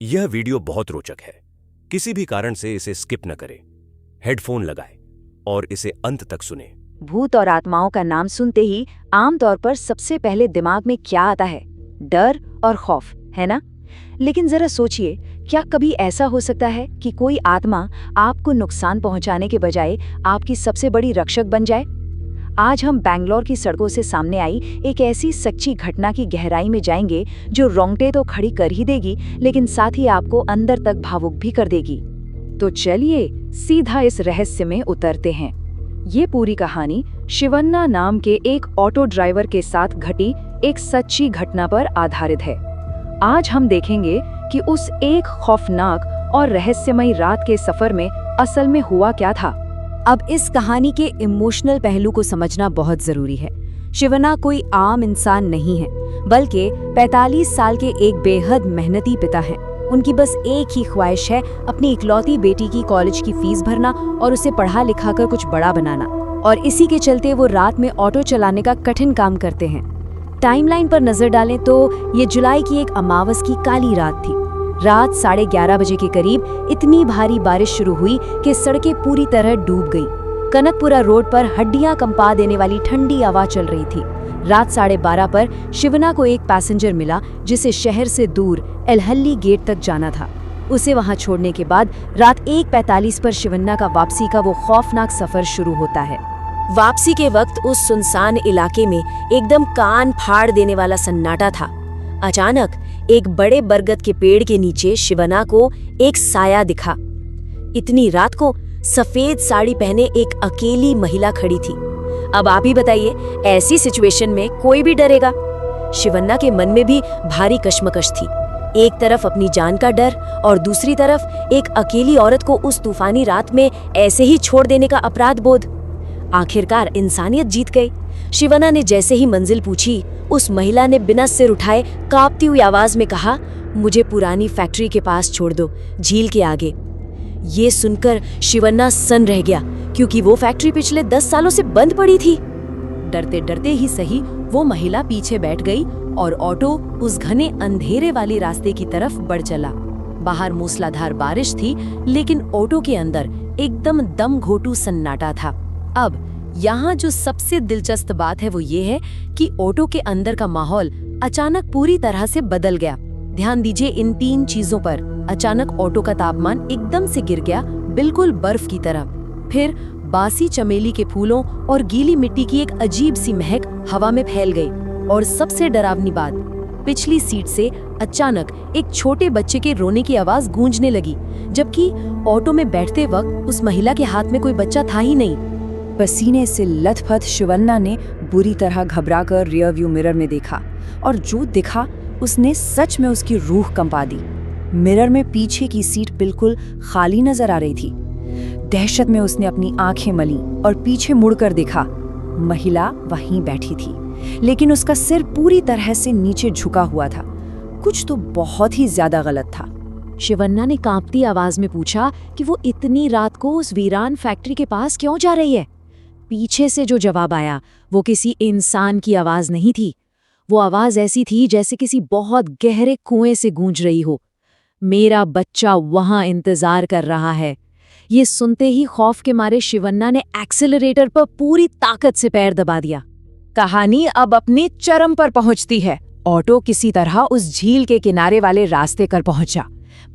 यह वीडियो बहुत रोचक है। किसी भी कारण से इसे स्किप न करें। हेडफोन लगाएं और इसे अंत तक सुनें। भूत और आत्माओं का नाम सुनते ही आमतौर पर सबसे पहले दिमाग में क्या आता है? डर और खौफ, है ना? लेकिन जरा सोचिए, क्या कभी ऐसा हो सकता है कि कोई आत्मा आपको नुकसान पहुंचाने के बजाय आपकी सबसे बड़ी रक्षक बन जाए? आज हम बैंगलोर की सड़कों से सामने आई एक ऐसी सच्ची घटना की गहराई में जाएंगे जो रोंगटे तो खड़ी कर ही देगी, लेकिन साथ ही आपको अंदर तक भावुक भी कर देगी। तो चलिए सीधा इस रहस्य में उतरते हैं। ये पूरी कहानी शिवन्ना नाम के एक ऑटो ड्राइवर के साथ घटी एक सच्ची घटना पर आधारित है। आज हम देखेंगे कि उस एक खौफनाक और रहस्यमयी रात के सफर में असल में हुआ क्या था। अब इस कहानी के इमोशनल पहलू को समझना बहुत जरूरी है। शिवन्ना कोई आम इंसान नहीं है, बल्कि 45 साल के एक बेहद मेहनती पिता हैं। उनकी बस एक ही ख्वाहिश है अपनी इकलौती बेटी की कॉलेज की फीस भरना और उसे पढ़ा लिखा कर कुछ बड़ा बनाना, और इसी के चलते वो रात में ऑटो चलाने का कठिन काम करते हैं। टाइमलाइन पर नजर डालें तो ये जुलाई की एक अमावस की काली रात थी। रात 11:30 बजे के करीब इतनी भारी बारिश शुरू हुई कि सड़कें पूरी तरह डूब गईं। कनकपुरा रोड पर हड्डियां कंपा देने वाली ठंडी हवा चल रही थी। रात 12:30 पर शिवन्ना को एक पैसेंजर मिला जिसे शहर से दूर एलहल्ली गेट तक जाना था। उसे वहां छोड़ने के बाद रात 1:45 पर शिवन्ना का वापसी का वो खौफनाक सफर शुरू होता है। वापसी के वक्त उस सुनसान इलाके में एकदम कान फाड़ देने वाला सन्नाटा था। अचानक एक बड़े बरगद के पेड़ के नीचे शिवन्ना को एक साया दिखा। इतनी रात को सफेद साड़ी पहने एक अकेली महिला खड़ी थी। अब आप ही बताइए, ऐसी सिचुएशन में कोई भी डरेगा। शिवन्ना के मन में भी भारी कश्मकश थी। एक तरफ अपनी जान का डर और दूसरी तरफ एक अकेली औरत को उस तूफानी रात में ऐसे ही छोड़ देने का अपराध बोध। आखिरकार इंसानियत जीत गई। शिवन्ना ने जैसे ही मंजिल पूछी, उस महिला ने बिना सिर उठाए कांपती हुई आवाज में कहा, मुझे पुरानी फैक्ट्री के पास छोड़ दो, झील के आगे। ये सुनकर शिवन्ना सन्न रह गया, क्योंकि वो फैक्ट्री पिछले 10 सालों से बंद पड़ी थी। डरते डरते ही सही वो महिला पीछे बैठ गई और ऑटो उस घने अंधेरे वाले रास्ते की तरफ बढ़ चला। बाहर मूसलाधार बारिश थी, लेकिन ऑटो के अंदर एकदम दम घोटू सन्नाटा था। अब यहाँ जो सबसे दिलचस्प बात है वो ये है कि ऑटो के अंदर का माहौल अचानक पूरी तरह से बदल गया। ध्यान दीजिए इन 3 चीजों पर। अचानक ऑटो का तापमान एकदम से गिर गया, बिल्कुल बर्फ की तरह। फिर बासी चमेली के फूलों और गीली मिट्टी की एक अजीब सी महक हवा में फैल गई। और सबसे डरावनी बात, पिछली सीट से अचानक एक छोटे बच्चे के रोने की आवाज गूंजने लगी, जबकि ऑटो में बैठते वक्त उस महिला के हाथ में कोई बच्चा था ही नहीं। पसीने से लथपथ शिवन्ना ने बुरी तरह घबराकर रियर व्यू मिरर में देखा, और जो दिखा उसने सच में उसकी रूह कंपा दी। मिरर में पीछे की सीट बिल्कुल खाली नजर आ रही थी। दहशत में उसने अपनी आंखें मली और पीछे मुड़कर देखा। महिला वहीं बैठी थी, लेकिन उसका सिर पूरी तरह से नीचे झुका हुआ था। कुछ तो बहुत ही ज्यादा गलत था। शिवन्ना ने कांपती आवाज में पूछा कि वो इतनी रात को उस वीरान फैक्ट्री के पास क्यों जा रही है। पीछे से जो जवाब आया वो किसी इंसान की आवाज नहीं थी। वो आवाज ऐसी थी जैसे किसी बहुत गहरे कुएं से गूंज रही हो। मेरा बच्चा वहां इंतजार कर रहा है। ये सुनते ही खौफ के मारे शिवन्ना ने एक्सेलरेटर पर पूरी ताकत से पैर दबा दिया। कहानी अब अपने चरम पर पहुंचती है। ऑटो किसी तरह उस झील के किनारे वाले रास्ते पर पहुंचा।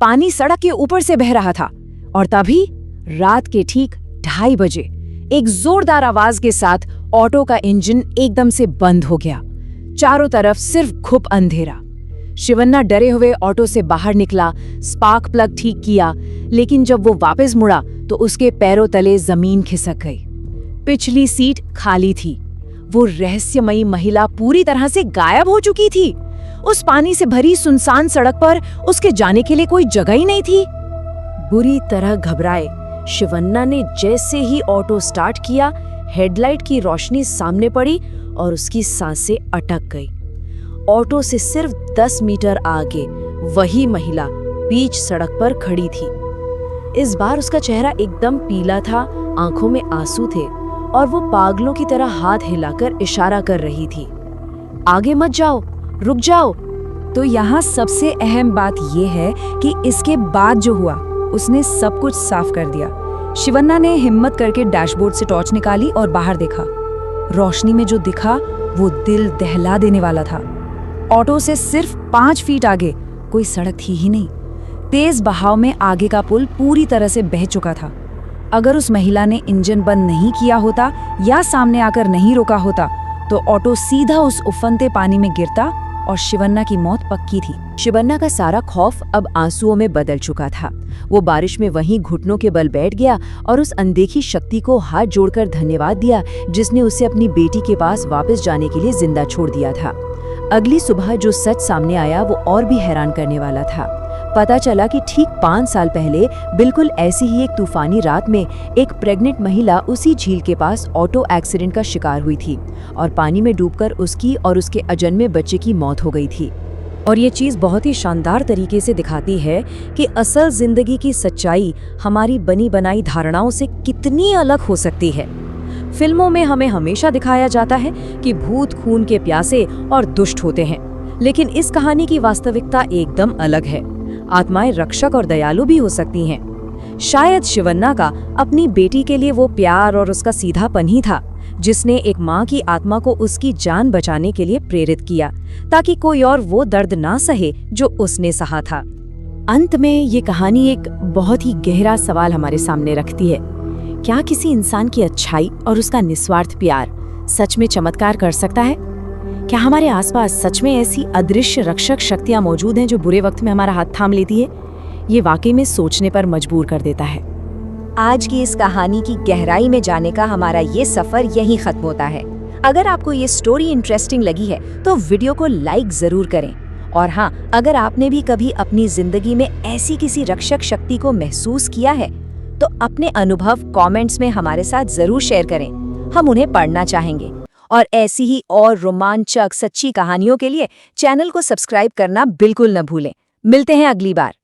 पानी सड़क के ऊपर से बह रहा था, और तभी रात के ठीक 2:30 बजे एक जोरदार आवाज के साथ ऑटो का इंजन एकदम से बंद हो गया। चारों तरफ सिर्फ घुप अंधेरा। शिवन्ना डरे हुए ऑटो से बाहर निकला, स्पार्क प्लग ठीक किया, लेकिन जब वो वापस मुड़ा तो उसके पैरों तले जमीन खिसक गई। पिछली सीट खाली थी। वो रहस्यमयी महिला पूरी तरह से गायब हो चुकी थी। उस पानी से भरी सुनसान सड़क पर उसके जाने के लिए कोई जगह ही नहीं थी। बुरी तरह घबराए शिवन्ना ने जैसे ही ऑटो स्टार्ट किया, हेडलाइट की रोशनी सामने पड़ी और उसकी सांसें अटक गई। ऑटो से सिर्फ 10 मीटर आगे वही महिला बीच सड़क पर खड़ी थी। इस बार उसका चेहरा एकदम पीला था, आंखों में आंसू थे, और वो पागलों की तरह हाथ हिलाकर इशारा कर रही थी, आगे मत जाओ, रुक जाओ। तो यहाँ सबसे अहम बात ये है कि इसके बाद जो हुआ उसने सब कुछ साफ कर दिया। शिवन्ना ने हिम्मत करके डैशबोर्ड से टॉर्च निकाली और बाहर देखा। रोशनी में जो दिखा वो दिल दहला देने वाला था। ऑटो से सिर्फ 5 फीट आगे कोई सड़क थी ही नहीं। तेज बहाव में आगे का पुल पूरी तरह से बह चुका था। अगर उस महिला ने इंजन बंद नहीं किया होता या सामने आकर नहीं रोका होता तो ऑटो सीधा उस उफनते पानी में गिरता और शिवन्ना की मौत पक्की थी। शिवन्ना का सारा खौफ अब आंसुओं में बदल चुका था। वो बारिश में वहीं घुटनों के बल बैठ गया और उस अनदेखी शक्ति को हाथ जोड़कर धन्यवाद दिया जिसने उसे अपनी बेटी के पास वापस जाने के लिए जिंदा छोड़ दिया था। अगली सुबह जो सच सामने आया वो और भी हैरान करने वाला था। पता चला कि ठीक 5 साल पहले बिल्कुल ऐसी ही एक तूफानी रात में एक प्रेग्नेंट महिला उसी झील के पास ऑटो एक्सीडेंट का शिकार हुई थी और पानी में डूबकर उसकी और उसके अजन्मे बच्चे की मौत हो गई थी। और ये चीज़ बहुत ही शानदार तरीके से दिखाती है कि असल जिंदगी की सच्चाई हमारी बनी बनाई धारणाओं से कितनी अलग हो सकती है। फिल्मों में हमें हमेशा दिखाया जाता है कि भूत खून के प्यासे और दुष्ट होते हैं, लेकिन इस कहानी की वास्तविकता एकदम अलग है। आत्माएं रक्षक और दयालु भी हो सकती हैं। शायद शिवन्ना का अपनी बेटी के लिए वो प्यार और उसका सीधापन ही था जिसने एक माँ की आत्मा को उसकी जान बचाने के लिए प्रेरित किया, ताकि कोई और वो दर्द ना सहे जो उसने सहा था। अंत में ये कहानी एक बहुत ही गहरा सवाल हमारे सामने रखती है। क्या किसी इंसान की अच्छाई और उसका निस्वार्थ प्यार सच में चमत्कार कर सकता है? क्या हमारे आसपास सच में ऐसी अदृश्य रक्षक शक्तियां मौजूद हैं जो बुरे वक्त में हमारा हाथ थाम लेती है? ये वाकई में सोचने पर मजबूर कर देता है। आज की इस कहानी की गहराई में जाने का हमारा ये सफर यहीं खत्म होता है। अगर आपको ये स्टोरी इंटरेस्टिंग लगी है तो वीडियो को लाइक जरूर करें। और हाँ, अगर आपने भी कभी अपनी जिंदगी में ऐसी किसी रक्षक शक्ति को महसूस किया है तो अपने अनुभव कमेंट्स में हमारे साथ जरूर शेयर करें। हम उन्हें पढ़ना चाहेंगे। और ऐसी ही और रोमांचक सच्ची कहानियों के लिए चैनल को सब्सक्राइब करना बिल्कुल न भूलें। मिलते हैं अगली बार।